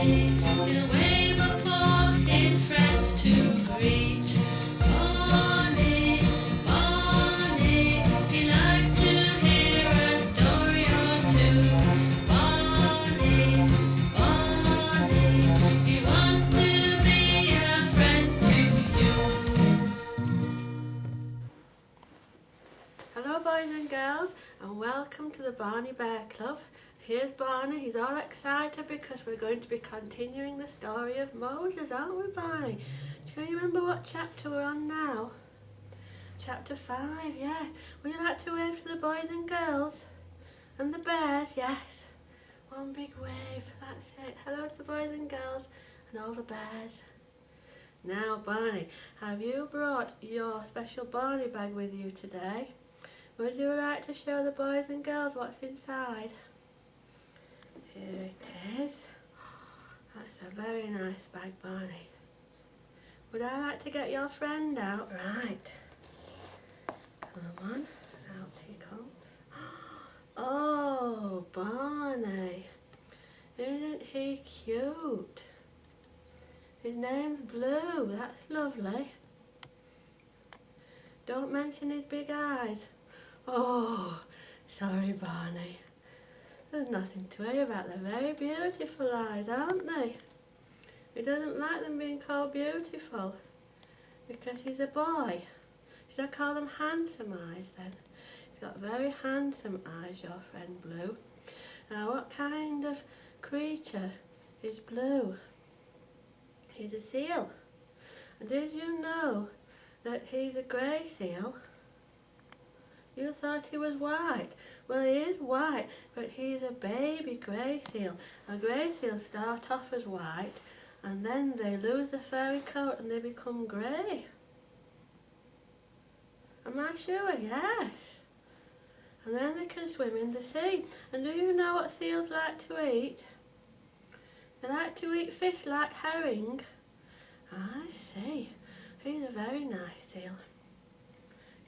Barney, he'll wave a paw his friends to greet. Barney, Barney, he likes to hear a story or two. Barney, Barney, he wants to be a friend to you. Hello boys and girls, and welcome to the Barney Bear Club. Here's Barney. He's all excited because we're going to be continuing the story of Moses, aren't we, Barney? Do you remember what chapter we're on now? Chapter 5, yes. Would you like to wave to the boys and girls? And the bears, yes. One big wave, that's it. Hello to the boys and girls and all the bears. Now, Barney, have you brought your special Barney bag with you today? Would you like to show the boys and girls what's inside? Here it is. That's a very nice bag, Barney. Would I like to get your friend out? Right. Come on. Out he comes. Oh, Barney. Isn't he cute? His name's Blue. That's lovely. Don't mention his big eyes. Oh, sorry, Barney. There's nothing to worry about. They're very beautiful eyes, aren't they? He doesn't like them being called beautiful because he's a boy. Should I call them handsome eyes then? He's got very handsome eyes, your friend Blue. Now, what kind of creature is Blue? He's a seal. And did you know that he's a grey seal? You thought he was white. Well, he is white, but he's a baby grey seal. A grey seal start off as white, and then they lose their furry coat and they become grey. Am I sure? Yes. And then they can swim in the sea. And do you know what seals like to eat? They like to eat fish like herring. I see. He's a very nice seal.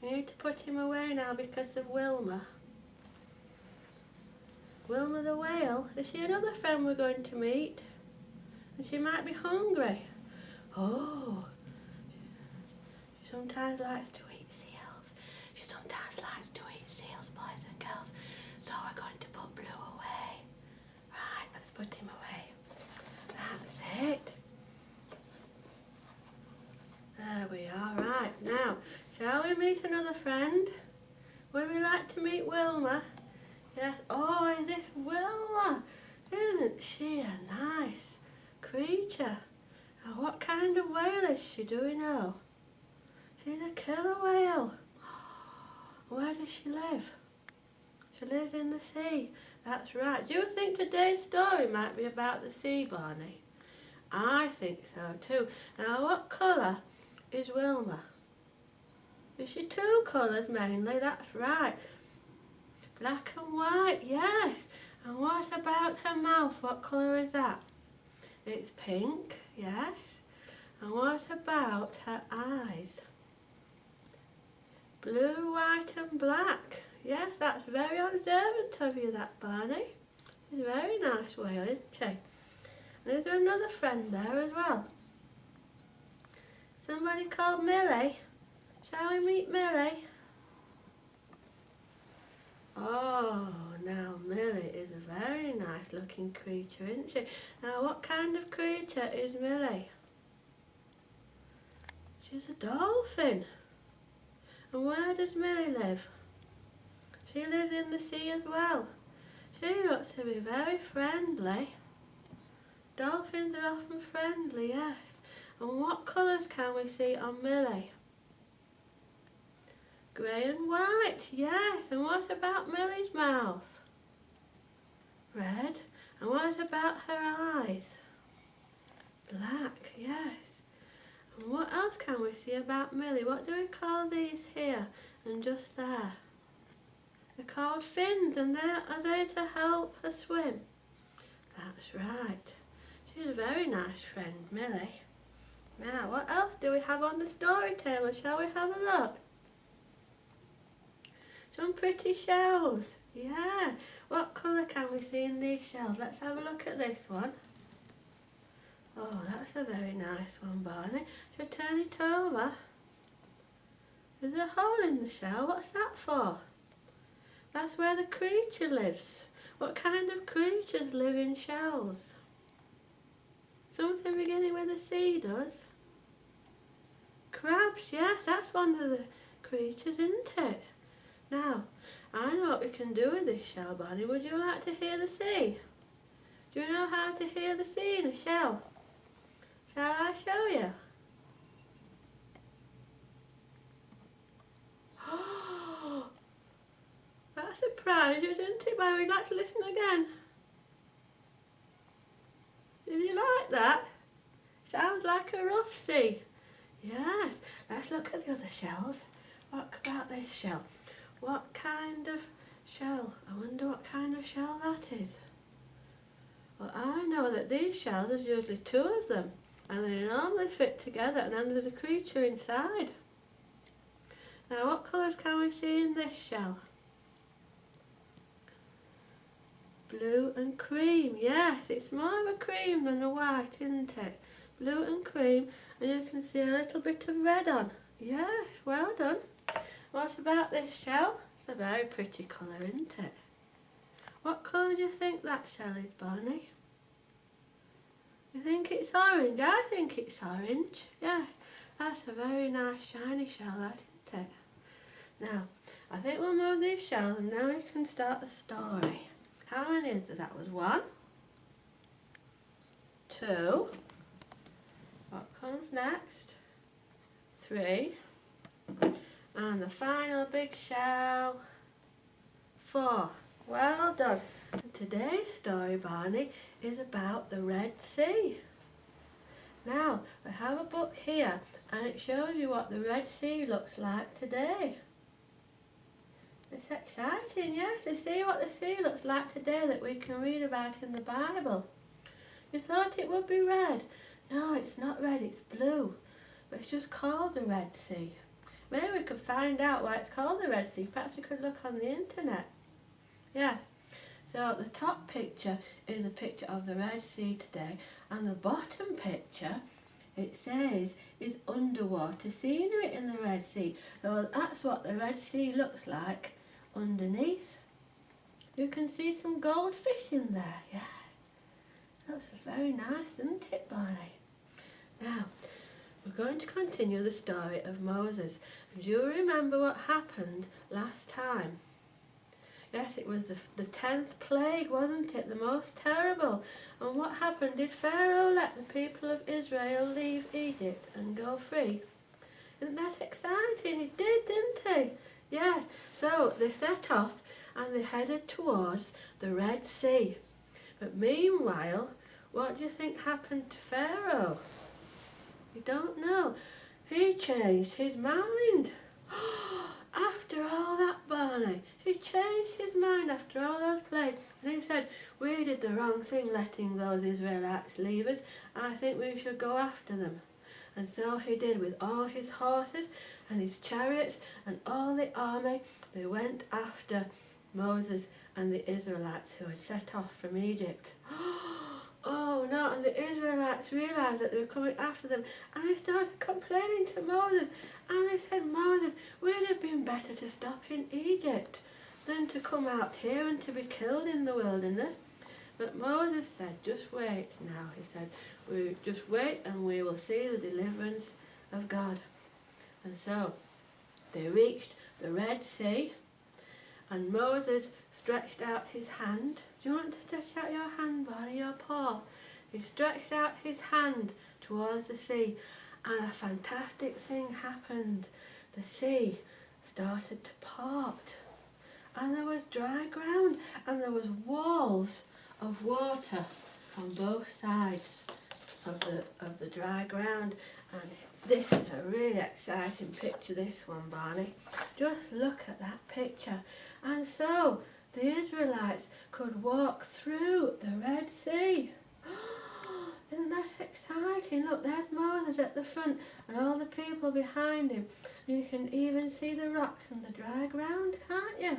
You need to put him away now because of Wilma. Wilma the whale, is she another friend we're going to meet? And she might be hungry. Oh, she sometimes likes to eat seals. She sometimes likes to eat seals, boys and girls. So we're going to put Blue away. Right, let's put him away. That's it. There we are. Right, now, shall we meet another friend? Would we like to meet Wilma? Yes. Oh, is this Wilma? Isn't she a nice creature? Now, what kind of whale is she, do we know? She's a killer whale. Where does she live? She lives in the sea. That's right. Do you think today's story might be about the sea, Barney? I think so too. Now, what colour is Wilma? Is she two colours mainly? That's right. Black and white, yes. And what about her mouth? What colour is that? It's pink, yes. And what about her eyes? Blue, white and black. Yes, that's very observant of you, that, Barney. She's a very nice whale, isn't she? And is there another friend there as well? Somebody called Millie. Shall we meet Millie? Oh, now Millie is a very nice looking creature, isn't she? Now, what kind of creature is Millie? She's a dolphin. And where does Millie live? She lives in the sea as well. She looks to be very friendly. Dolphins are often friendly, yes. And what colours can we see on Millie? Grey and white, yes. And what about Millie's mouth? Red. And what about her eyes? Black, yes. And what else can we see about Millie? What do we call these here and just there? They're called fins, and are they to help her swim? That's right. She's a very nice friend, Millie. Now, what else do we have on the story table? Shall we have a look? Some pretty shells. Yeah. What colour can we see in these shells? Let's have a look at this one. Oh, that's a very nice one, Barney. Shall I turn it over? There's a hole in the shell. What's that for? That's where the creature lives. What kind of creatures live in shells? Something beginning with a C does. Crabs, yes, that's one of the creatures, isn't it? Now, I know what we can do with this shell, Barney. Would you like to hear the sea? Do you know how to hear the sea in a shell? Shall I show you? Oh, that surprised you, didn't it, Barney? Would you like to listen again? Did you like that? Sounds like a rough sea. Yes, let's look at the other shells. What about this shell? What kind of shell? I wonder what kind of shell that is. Well, I know that these shells, there's usually two of them, and they normally fit together, and then there's a creature inside. Now, what colours can we see in this shell? Blue and cream. Yes, it's more of a cream than a white, isn't it? Blue and cream, and you can see a little bit of red on. Yes, well done. What about this shell? It's a very pretty colour, isn't it? What colour do you think that shell is, Barney? You think it's orange? I think it's orange. Yes, that's a very nice shiny shell, that, isn't it? Now, I think we'll move these shells and then we can start the story. How many is there? That was 1, 2. What comes next? 3. And the final big shell, 4. Well done. And today's story, Barney, is about the Red Sea. Now, I have a book here and it shows you what the Red Sea looks like today. It's exciting, yes, to see what the sea looks like today that we can read about in the Bible. You thought it would be red. No, it's not red, it's blue. But it's just called the Red Sea. Maybe we could find out why it's called the Red Sea. Perhaps we could look on the internet. Yeah. So the top picture is a picture of the Red Sea today. And the bottom picture, it says, is underwater scenery in the Red Sea. So that's what the Red Sea looks like underneath. You can see some goldfish in there. Yeah. That's very nice, isn't it, Barney? Now, we're going to continue the story of Moses. And do you remember what happened last time? Yes, it was the 10th plague, wasn't it? The most terrible. And what happened? Did Pharaoh let the people of Israel leave Egypt and go free? Isn't that exciting? He did, didn't he? Yes. So they set off and they headed towards the Red Sea. But meanwhile, what do you think happened to Pharaoh? You don't know. He changed his mind. After all that, Barney, he changed his mind after all those plagues. And he said, we did the wrong thing letting those Israelites leave us. I think we should go after them. And so he did with all his horses and his chariots and all the army. They went after Moses and the Israelites who had set off from Egypt. Oh no, and the Israelites realised that they were coming after them and they started complaining to Moses and they said, Moses, would it have been better to stop in Egypt than to come out here and to be killed in the wilderness? But Moses said, just wait now, he said, we just wait and we will see the deliverance of God. And so they reached the Red Sea and Moses stretched out his hand. Do you want to stretch out your hand, Barney, your paw? He stretched out his hand towards the sea and a fantastic thing happened. The sea started to part and there was dry ground and there was walls of water on both sides of the dry ground. And this is a really exciting picture, this one, Barney. Just look at that picture. And so the Israelites could walk through the Red Sea. Isn't that exciting? Look, there's Moses at the front and all the people behind him. You can even see the rocks and the dry ground, can't you?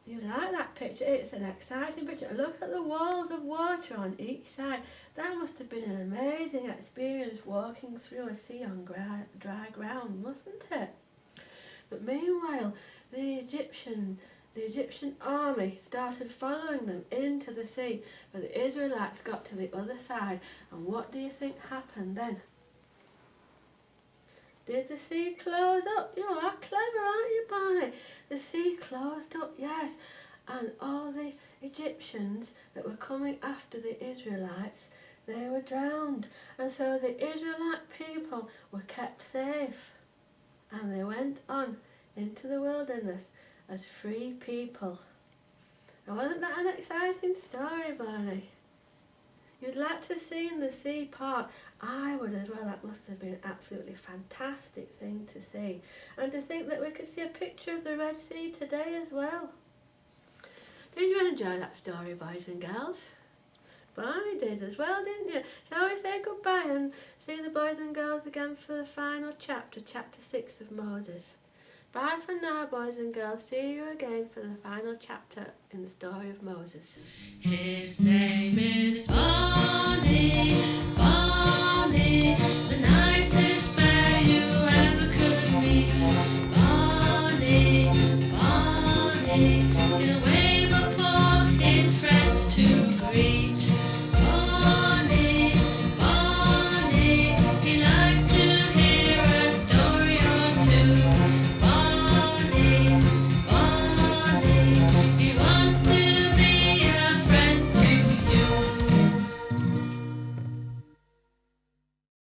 You like that picture? It's an exciting picture. Look at the walls of water on each side. That must have been an amazing experience walking through a sea on dry ground, mustn't it? But meanwhile, the Egyptian army started following them into the sea, but the Israelites got to the other side, and what do you think happened then? Did the sea close up? You are clever, aren't you, Barney? The sea closed up, yes, and all the Egyptians that were coming after the Israelites, they were drowned, and so the Israelite people were kept safe, and they went on into the wilderness as free people. And wasn't that an exciting story, Barney? You'd like to have seen the sea part. I would as well. That must have been an absolutely fantastic thing to see. And to think that we could see a picture of the Red Sea today as well. Did you enjoy that story, boys and girls? Barney did as well, didn't you? Shall we say goodbye and see the boys and girls again for the final chapter, chapter 6 of Moses? Bye for now, boys and girls. See you again for the final chapter in the story of Moses. His name is